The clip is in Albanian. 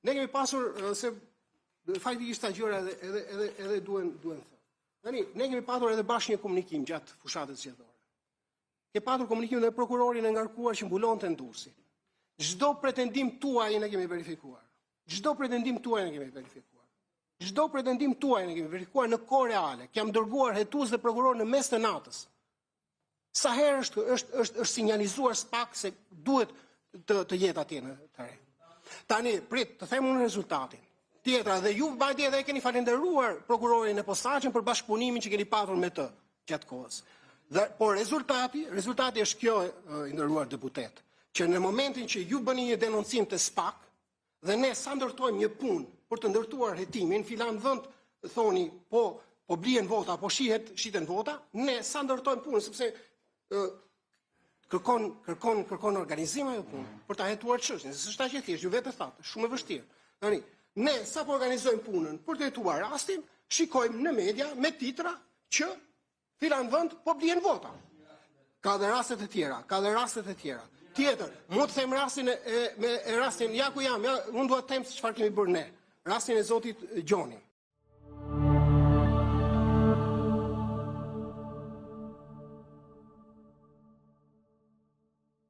Ne kemi pasur se faktikisht ta gjëra edhe duen thënë. Tani, ne kemi patur edhe bashkë një komunikim gjatë fushatës zgjedhore. Ke patur komunikim dhe prokurorin e ngarkuar që mbulonte Ndursin. Çdo pretendim tuaj ne kemi verifikuar. Çdo pretendim tuaj ne kemi verifikuar. Çdo pretendim tuaj ne kemi verifikuar në kohë reale. Kam dërguar hetues dhe prokuror në mes të natës. Sa herë është sinjalizuar SPAK se duhet të jetë atje në të re. Tani, prit, të them unë rezultatin. Tjetra, dhe ju madje edhe keni falenderuar prokurorin e posaçëm për bashkëpunimin që keni patur me të gjatë kohës. Por rezultati është kjo, i nderuar deputet, që në momentin që ju bëni një denoncim të SPAK dhe ne sa ndërtojmë një punë për të ndërtuar hetimin, filan vend thoni po blien vota, po shiten vota, ne sa ndërtojmë punën sepse kërkon organizim ajo punë për ta hetuar çështjen, se s'është aq e thjeshtë, ju vetë thatë, shumë e vështirë. Tani, ne sa po organizojmë punën për të hetuar rastin, shikojmë në media me titra që filan vend po blien vota. Ka dhe rastet e tjera. Tjetër, mund të them rastin me rastin ja ku jam, unë dua të them se çfarë kemi bërë ne. Rastin e zotit Gjoni.